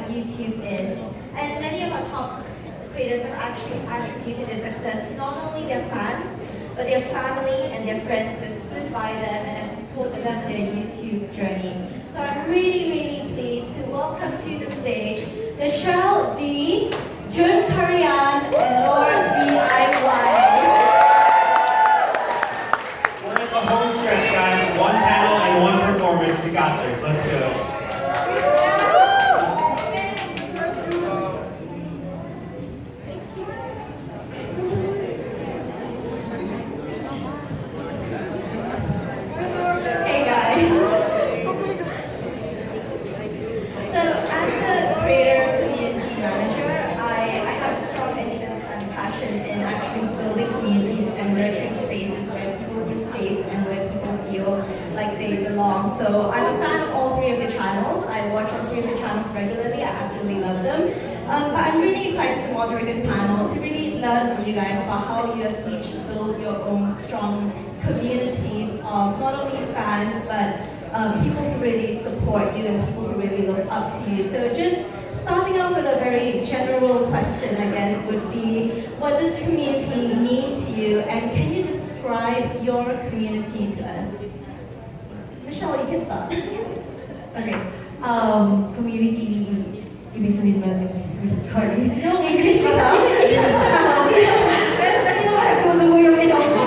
YouTube is. And many of our top creators have actually attributed their success to not only their fans, but their family and their friends who have stood by them and have supported them in their YouTube journey. So I'm really, really pleased to welcome to the stage Michelle D, JunCurryAhn, and LaurDIY. We're at the home stretch, guys. One panel and one performance. We got this. Let's go. So I'm a fan of all three of your channels. I watch all three of your channels regularly. I absolutely love them. But I'm really excited to moderate this panel to really learn from you guys about how you have each built your own strong communities of not only fans, but people who really support you and people who really look up to you. So just starting off with a very general question, I guess, would be, what does community mean to you? And can you describe your community to us? Michelle, you can start. Okay. Community, ibig sabihin ba? Sorry. No, English ba daw? Kasi naman nagdudugo yung ilong ko.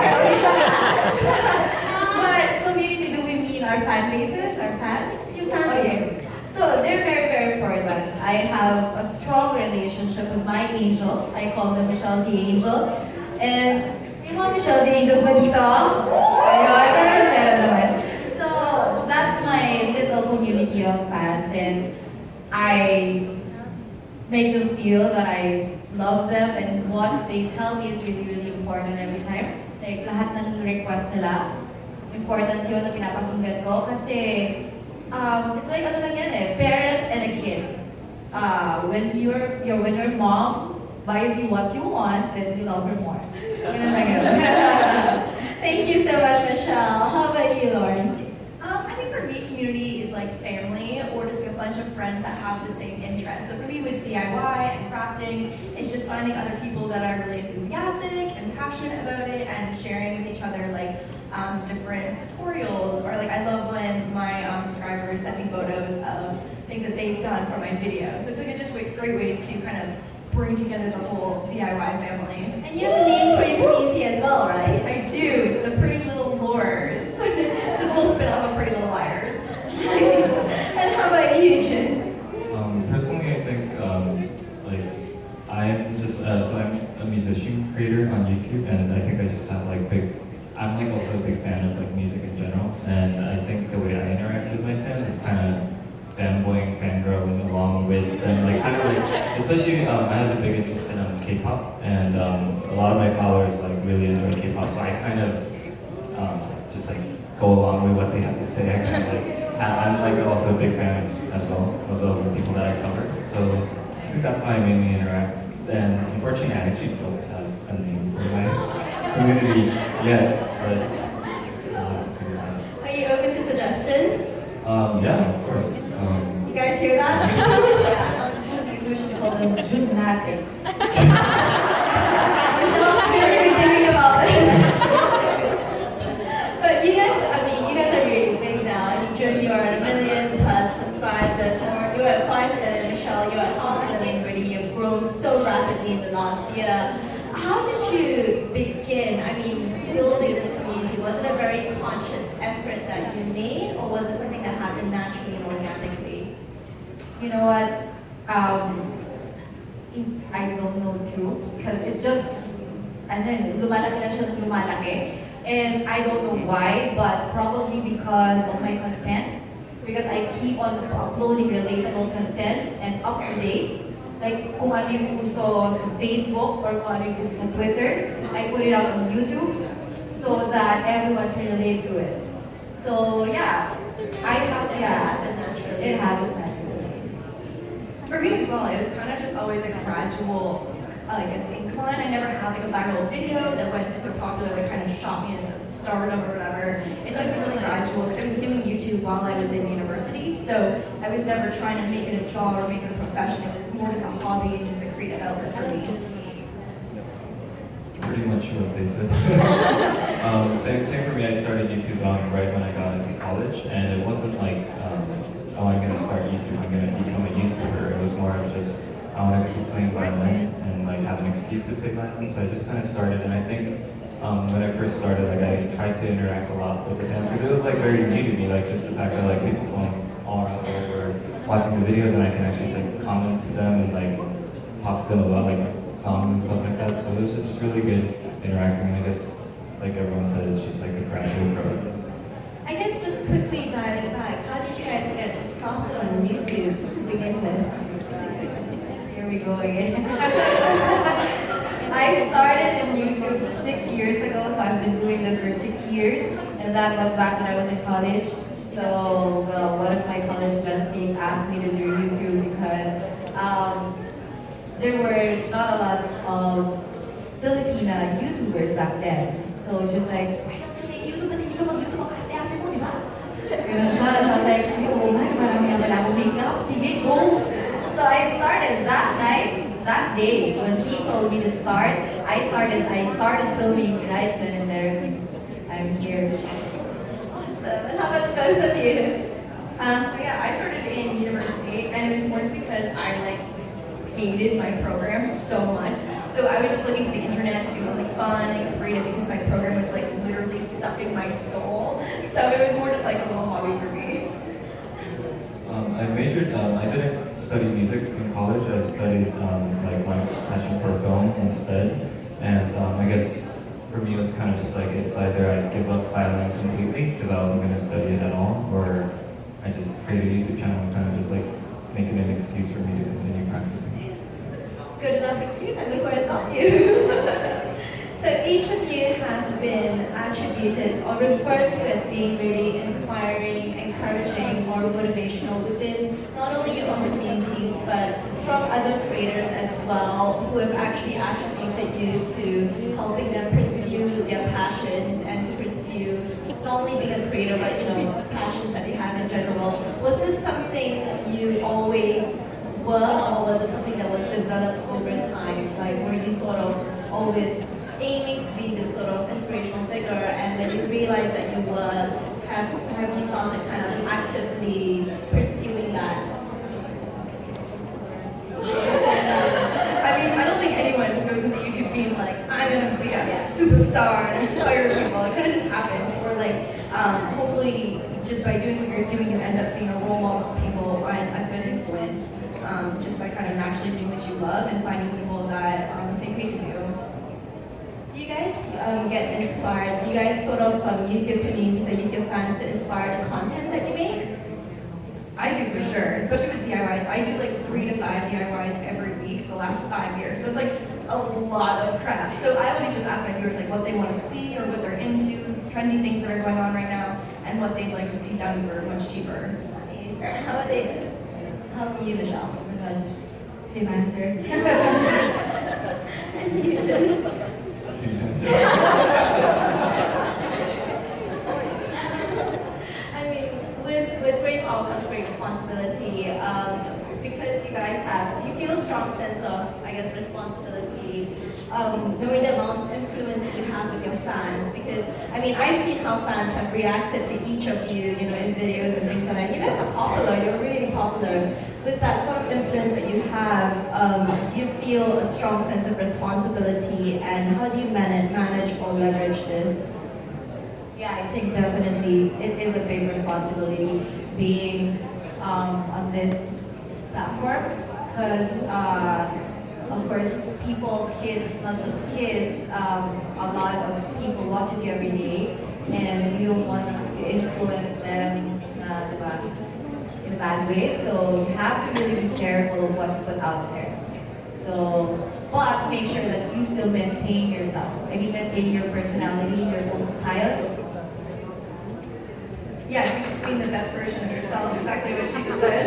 But community, do we mean our fan bases, our fans? Your fan bases. So they're very, very important. I have a strong relationship with my angels. I call them Michelle D Angels. And yung mga Michelle D Angels ba dito? Ayun, meron naman. That's my little community of fans, and I make them feel that I love them, and what they tell me is really, really important every time. Like, lahat ng request nila, important yun na pinapakinggan ko kasi it's like ano lang yan eh, parent and a kid. When your mom buys you what you want, then you love her more. Ganun lang yun. Thank you so much, Michelle. How about you, Lauren? For me, community is like family or just like a bunch of friends that have the same interests. So for me with DIY and crafting, it's just finding other people that are really enthusiastic and passionate about it and sharing with each other like different tutorials, or like I love when my subscribers send me photos of things that they've done for my videos. So it's like just a great way to kind of bring together the whole DIY family. And you have a name for your community as well, right? I do. It's the Pretty Little Lures. It's a little spin off of Pretty Little Liars. And how about you, Jun? Personally, I think like I'm just so I'm a musician creator on YouTube, and I think I just have like I'm like also a big fan of like music in general, and I think the way I interact with my fans is kind of fanboying, fangirling along with them, like kind of like, especially I have a big interest in K-pop, and a lot of my followers like really enjoy K-pop, so I kind of just like go along with what they have to say. I kind of like, I'm like also a big fan as well of the people that I cover, so I think that's how I mainly interact. And unfortunately, I actually don't have a name for my community yet, but are you open to suggestions? Yeah, of course. You guys hear that? Yeah. Maybe we should call them gymnastics. Michelle's clearly thinking about this. But you guys are really big now. Jun, you are at 1 million plus subscribers, or you're at 5 million. Michelle, you're at 500,000 already. You've grown so rapidly in the last year. How did you begin? I mean, building this community, was it a very conscious effort that you made, or was it something that happened naturally and organically? You know what? I don't know too, because it just, and then lumalaki na siya, lumalaki. And I don't know why, but probably because of my content. Because I keep on uploading relatable content and up to date. Like kung ano yung uso sa Facebook or kung ano yung uso sa Twitter, I put it out on YouTube so that everyone can relate to it. So yeah, I thought it happened naturally. It happened naturally. For me as well, it was kind of just always a gradual like an incline. I never had like a viral video that went super popular that kind of shot me into stardom or whatever. It's always been really gradual because I was doing YouTube while I was in university. So I was was never trying to make it a job or make it a profession. It was more just a hobby and just a creative outlet for me. Pretty much what they said. Same for me. I started YouTube right when I got into college, and it wasn't like, oh, I'm gonna start YouTube, I'm gonna become a YouTuber. It was more of just, I want to keep playing violin and like have an excuse to play violin. So I just kind of started, and I think when I first started, like I tried to interact a lot with the fans because it was like very new to me, like just the fact that like people from all around the world were watching the videos, and I can actually like comment to them and like talk to them about like songs and stuff like that. So it was just really good interacting, and I guess like everyone said, it's just like a gradual growth. I guess just quickly dialing back, how did you guys get started on YouTube to begin with? Here we go again. I started in YouTube 6 years ago, so I've been doing this for 6 years, and that was back when I was in college. So, well, one of my college besties asked me to do YouTube because there were not a lot of Filipina YouTubers back then. So she's like, why don't you make YouTube? Ba't hindi ka mag-YouTube? Ang arte-arte mo, di ba? Ganun siya. So I was like, oo man, marami nga pala akong makeup. Sige, go! So I started that night. That day, when she told me to start, I started filming right then and there. I'm here. Awesome. And how about both of you? So yeah, I started in university, and it was more just because I like hated my program so much. So I was just looking to the internet to do something fun and creative because my program was like literally sucking my soul. So it was more just like a little hobby for me. I majored, I didn't study music in college. I studied like my passion for film instead. And I guess for me it was kind of just like, it's either I give up violin completely because I wasn't going to study it at all, or I just created a YouTube channel and kind of just like making an excuse for me to continue practicing. Good enough excuse, and look where it's got you. So each of you have been attributed or referred to as being really inspiring, encouraging, or motivational within not only your own communities, but from other creators as well, who have actually attributed you to helping them pursue their passions and to pursue not only being a creator, but passions that they have in general. Was this something you always were, or was it something that was developed over time? Like, were you sort of always aiming to be this sort of inspirational figure, and when you realized that you were, have you started kind of actively pursuing that? I mean, I don't think anyone goes into YouTube being like, I'm gonna be a superstar and inspire people. It kind of just happens. Or like, hopefully, just by doing what you're doing, you end up being a role model for people and a good influence. Just by kind of naturally doing what you love and finding people that are on the same page as you. Do you guys get inspired? Do you guys sort of use your communities and use your fans to inspire the content that you make? I do for sure, especially with DIYs. I do like 3 to 5 DIYs every week for the last 5 years. So it's like a lot of crafts. So I always just ask my viewers like what they want to see or what they're into, trendy things that are going on right now, and what they'd like to see done for much cheaper. Nice. How about they? How about you, Michelle? Just same answer. And you, Jen? I mean, with great power comes great responsibility. Because you guys have, do you feel a strong sense of, I guess, responsibility, knowing the amount of influence that you have with your fans? Because, I mean, I've seen how fans have reacted to each of you, in videos and things like that. You guys are popular, you're really popular. With that sort of influence that you have, do you feel a strong sense of responsibility, and how do you manage or leverage this? Yeah, I think definitely it is a big responsibility being on this platform because, of course, people, kids, not just kids, a lot of people watches you every day, and you don't want to influence them in a bad way. So you have to really be careful of what you put out there. So, but make sure that you still maintain yourself. I mean, maintain your personality, your own style. Yeah, you're just being the best version of yourself, exactly what she just said.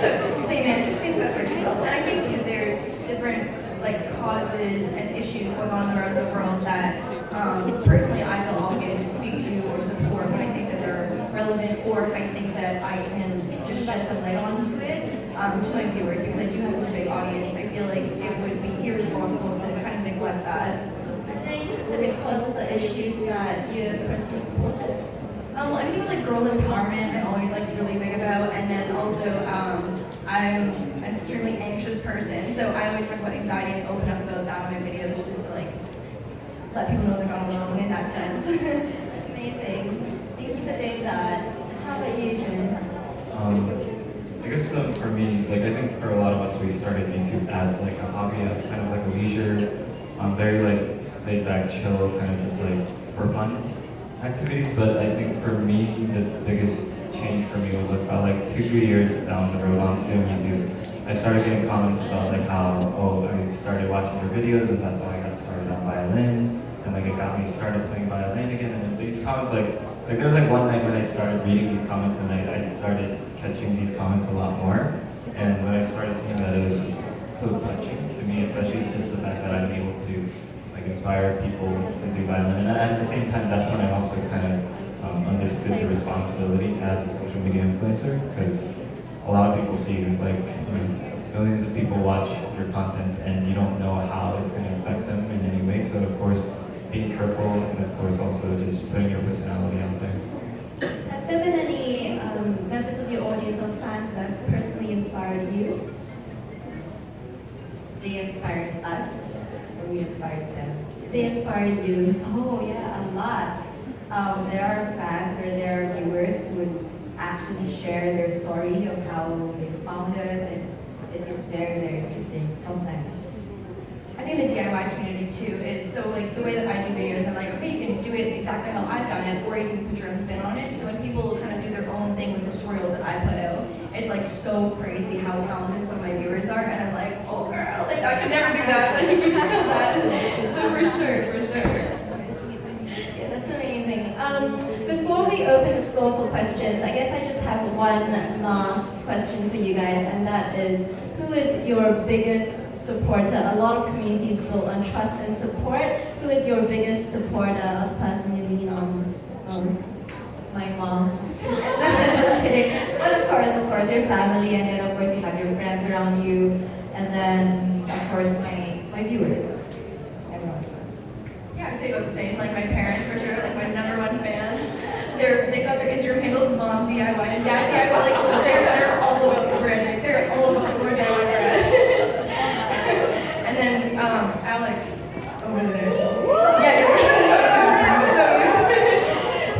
So, same answer, just being the best version of yourself. And I think too, there's different causes and issues going on around the world that personally I feel obligated to speak to or support when I think that they're relevant, or if I think that I can just shed some light onto it to my viewers, because I do have such a big audience. I feel like it would be irresponsible to kind of neglect that. Any specific causes or issues that you have personally supported? Anything with like girl empowerment, I'm always like really big about, and then also I'm an extremely anxious person, so I always talk about anxiety and open up about that in my videos, just to like let people know they're not alone in that sense. That's amazing. Thank you for doing that. How about you, Jun? I guess for me, like I think for a lot of us, we started YouTube as like a hobby, as kind of like a leisure, very like laid back, chill, kind of just like for fun activities. But I think for me, the biggest change for me was like about like 2-3 years down the road onto doing YouTube. I started getting comments about like how, oh, I started watching your videos and that's how I got started on violin, and like it got me started playing violin again. And these comments like there was like one night when I started reading these comments and I started catching these comments a lot more. And when I started seeing that, it was just so touching to me, especially just the fact that I'm able to like inspire people to do violin. And at the same time, that's when I also kind of understood the responsibility as a social media influencer, because a lot of people see like millions of people watch your content and you don't know how it's going to affect them in any way. So of course, being careful, and of course also just putting your personality out there. Have there been any members of your audience or fans that have personally inspired you? They inspired us, or we inspired them? They inspired you. Oh yeah, a lot. There are fans or there are viewers who would actually share their story of how they found us, and it's very, very interesting sometimes. I think the DIY community too is so like the way that I do videos, I'm like, okay, you can do it exactly how I've done it, or you can put your own spin on it. So when people kind of do their own thing with the tutorials that I put out, it's like so crazy how talented some of my viewers are, and I'm like, oh girl, like I could never do that. Like you should feel that. So for sure. Yeah, that's amazing. Before we open the floor for questions, I guess I just have one last question for you guys, and that is, who is your biggest supporter? A lot of communities built on trust and support. Who is your biggest supporter, of person you lean on most? My mom. Just kidding. But of course, your family, and then of course you have your friends around you, and then of course my viewers. Everyone. Yeah, I would say about the same. Like my parents for sure, like my #1 fans. They got their Instagram handles Mom DIY and Dad DIY. Like they're all about the brand. Like, they're all about the brand DIY. And then Alex over there. Yeah,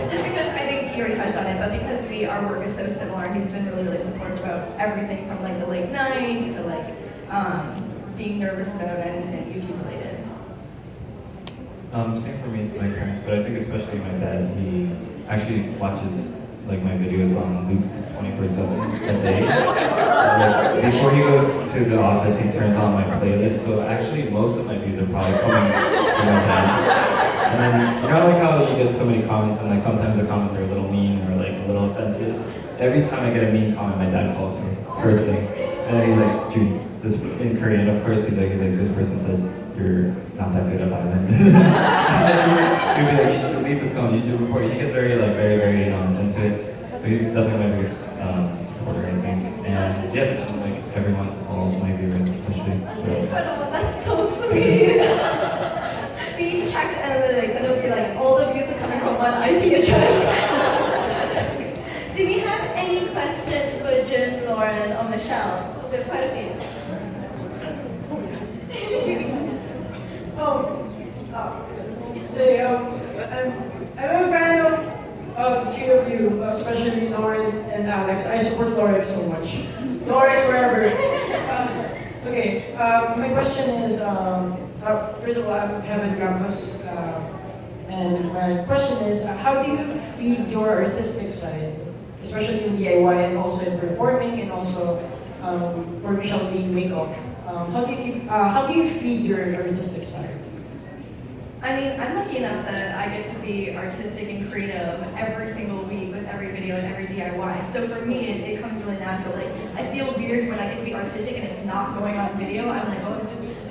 just because I think he already touched on it, but because our work is so similar, he's been really, really supportive about everything from like the late nights to like being nervous about anything YouTube related. Same for me, my parents, but I think especially my dad. He actually watches like my videos on loop 24/7 a day. Like, before he goes to the office, he turns on my playlist. So actually, most of my views are probably coming from my dad. And then you know, like how you get so many comments, and like sometimes the comments are a little mean or like a little offensive. Every time I get a mean comment, my dad calls me first thing, and then he's like, "Dude, this in Korean, of course, he's like, this person said you're not that good at violin." He'd be like, "You should leave this comment, you should report it." He gets very into it. So he's definitely my biggest supporter, I think. And yes, like everyone, all my viewers especially. That's incredible. That's so sweet. We need to track the analytics, and it'll be like all the views are coming from one IP address. Do we have any questions for Jun, Lauren, or Michelle? We have quite a few. I'm a fan of few of you, especially Lauren and Alex. I support Lauren so much. Lauren forever. My question is, first of all, I'm Heaven Campus, and my question is, how do you feed your artistic side, especially in DIY and also in performing and also for Michelle being makeup? How do you feed your artistic side? I mean, I'm lucky enough that I get to be artistic and creative every single week with every video and every DIY. So for me, it comes really natural. Like, I feel weird when I get to be artistic and it's not going on video. I'm like, oh, this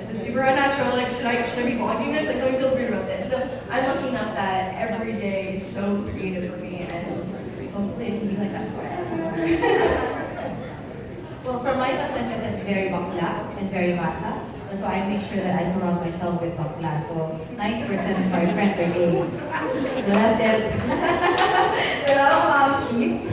is super unnatural. Like, should I be vlogging this? Like, something feels weird about this. So I'm lucky enough that every day is so creative for me, and hopefully it can be like that forever. very bakla and very masa. That's why I make sure that I surround myself with bakla. So 90% of my friends are gay. So that's it. They're all mom cheese.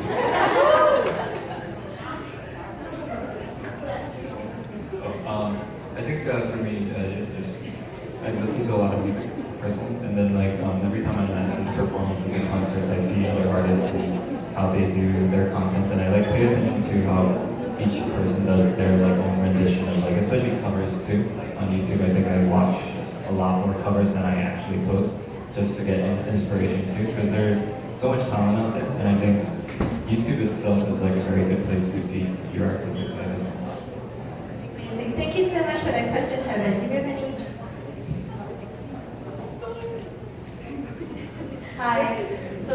I think for me, I listen to a lot of music personally, and then like every time I'm at these performances and concerts, I see other artists and how they do their content, and I like pay attention to how each person does their like own rendition of like, especially covers too on YouTube. I think I watch a lot more covers than I actually post just to get inspiration too, because there's so much talent out there, and I think YouTube itself is like a very good place to feed your artistic side. Amazing. Thank you so much for that question, Heaven. Do you have any? Hi. So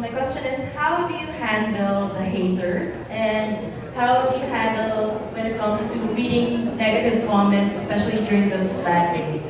my question is, how do you handle the haters, and how do you handle when it comes to reading negative comments, especially during those bad days?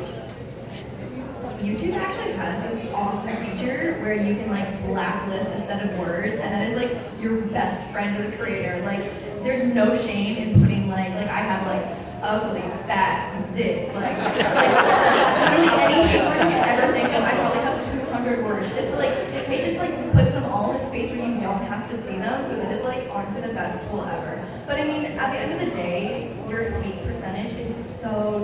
YouTube actually has this awesome feature where you can like blacklist a set of words, and that is like your best friend of the creator. Like, there's no shame in putting like I have like ugly, fat, zits, like literally any hate word you can ever think of. I probably have 200 words. Just to, like, it just like puts them all in a space where you don't have to see them. So that is like honestly the best tool ever. But I mean, at the end of the day, your hate percentage is so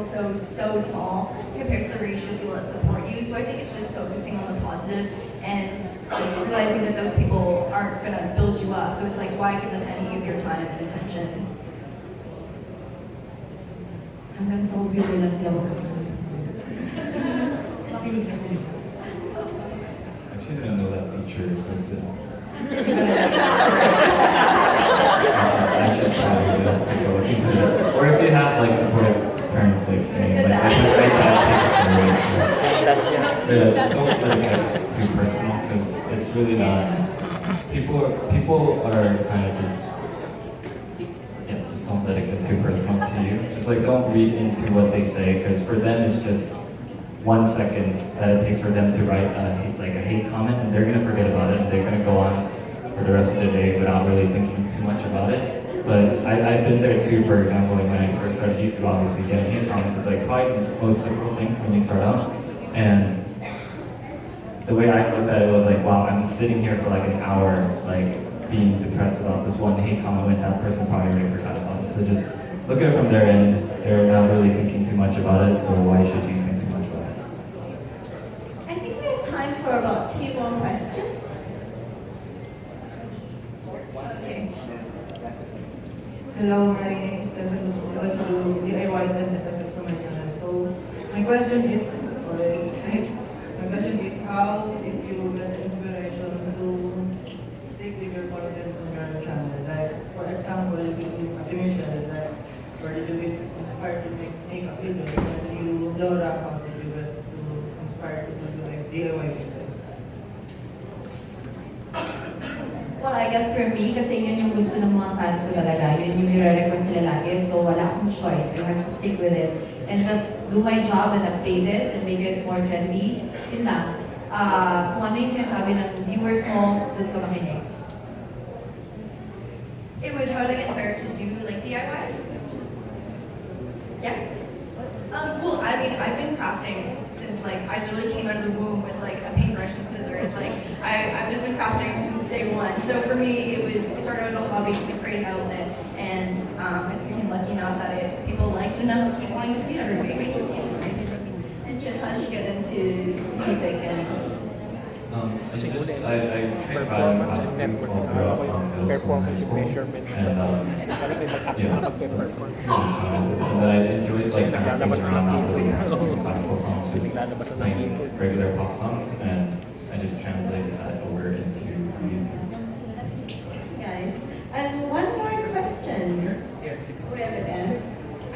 small compared to the ratio of people that support you. So I think it's just focusing on the positive and just realizing that those people aren't gonna build you up. So it's like, why give them any of your time and attention? Hanggang sa computer na sila magkasama. Makinig sa computer. I actually didn't know that feature existed. I should probably take a look into that. Or if you have like supportive parents like me, like I dad takes care of it, so yeah, just don't let it get too personal, because it's really not. People are kind of just don't let it get too personal to you. Just like don't read into what they say, because for them it's just 1 second that it takes for them to write a hate comment, and they're gonna forget about it, and they're gonna go on for the rest of the day without really thinking too much about it. But I've been there too. For example, like when I first started YouTube, obviously getting hate comments is like probably the most difficult thing when you start out. And the way I looked at it was like, wow, I'm sitting here for like an hour, like being depressed about this one hate comment when that person probably already forgot about it. So just look at it from their end. They're not really thinking too much about it, so why should you think too much about it? I think we have time for about 2 more questions. Okay. Hello, my name is Stephen. I also do DIY and SFX on my channel. So my question is, how did you get inspiration to stick with your content on your channel? Like, for example, Michelle, like, where did you get inspired to make a video? And you, Laura, how did you get inspired to do like DIY videos? Well, I guess for me, kasi yun yung gusto ng mga fans ko talaga. Yun yung nire-request nila lagi. So wala akong choice. I have to stick with it. And just do my job and update it and make it more trendy. Yun lang. Kung ano yung sinasabi ng viewers mo, doon ko makinig. It was how to get started to do like DIYs. Yeah. Well, I mean, I've been crafting since like I literally came out of the womb with like a paintbrush and scissors. Like I've just been crafting since day one. So for me, it started as a hobby, just a creative outlet, and I just became lucky enough that people liked it enough to keep wanting to see it every week. And just how did you get into music and I trained violin classically all throughout middle school and high school, and yeah, and then I enjoyed like everything around not really singing classical songs, just playing regular pop songs, and I just translated that over into YouTube. guys? And one more question. We have it there.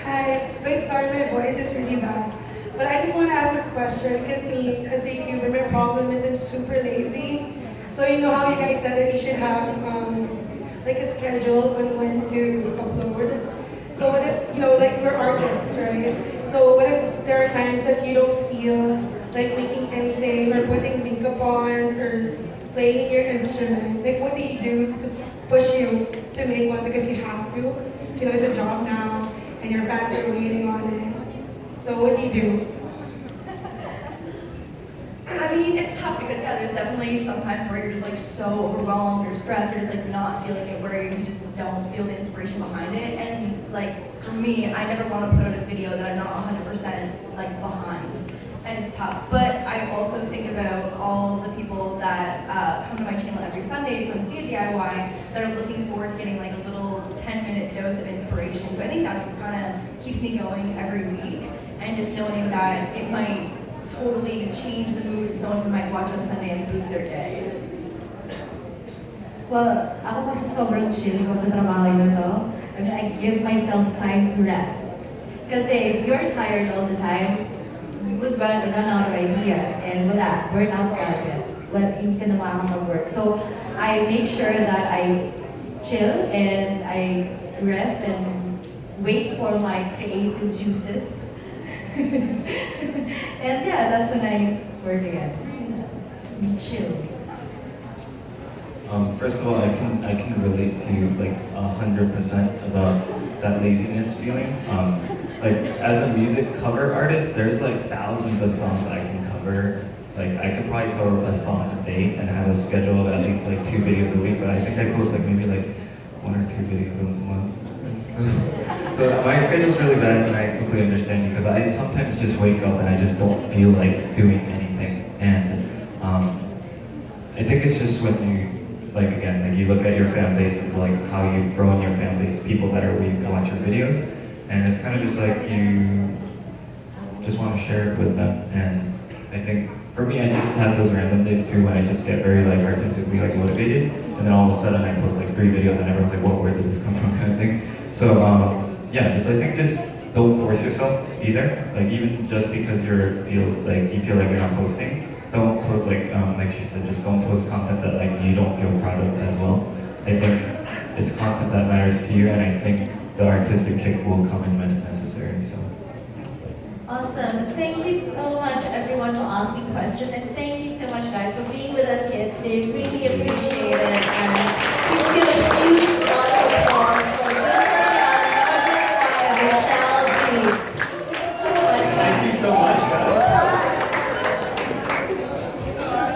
Hi, wait, sorry, my voice is really bad. But I just want to ask a question because me, as a YouTuber, my problem is I'm super lazy. So you know how you guys said that you should have like a schedule on when to upload. So what if, you know, like we're artists, right? So what if there are times that you don't feel like making anything or putting makeup on or playing your instrument? Like what do you do to push you to make one because you have to? So you know, it's a job now. and your fans are waiting on it. So what do you do? I mean, it's tough because yeah, there's definitely sometimes where you're just like so overwhelmed or stressed or just like not feeling it, where you just don't feel the inspiration behind it. And like for me, I never want to put out a video that I'm not 100% like behind, and it's tough. But I also think about all the people that come to my channel every Sunday to come see a DIY that are looking forward to getting like a little 10-minute dose of inspiration. So I think that's what's kind of keeps me going every week, and just knowing that it might totally change the mood someone might watch on Sunday and boost their day. Well, ako kasi sobrang chill ko sa trabaho yun to. I mean, I give myself time to rest. Kasi if you're tired all the time, you would run out of ideas and wala, burn out ka, yes. Well, hindi ka na makakapag-work. So, I make sure that I chill and I rest and wait for my creative juices. And yeah, that's when I work again. Just be chill. First of all, I can relate to you like 100% about that laziness feeling. Like as a music cover artist, there's like thousands of songs that I can cover. Like I could probably cover a song a day and have a schedule of at least like 2 videos a week. But I think I post like maybe like 1 or 2 videos a month. So my schedule's really bad, and I completely understand, because I sometimes just wake up and I just don't feel like doing anything. And I think it's just when you, like again, like you look at your fan base and like how you've grown your fan base, people that are waiting to watch your videos, and it's kind of just like you just want to share it with them. And I think for me, I just have those random days too when I just get very like artistically like motivated, and then all of a sudden I post like 3 videos and everyone's like, "Whoa, where does this come from?" kind of thing. So yeah, just I think just don't force yourself either. Like even just because you feel like you're not posting, don't post like she said, just don't post content that like you don't feel proud of as well. I think it's content that matters to you, and I think the artistic kick will come in when it's necessary. So. Awesome. Thank you so much everyone for asking questions, and thank you so much guys for being with us here today. Really appreciate it.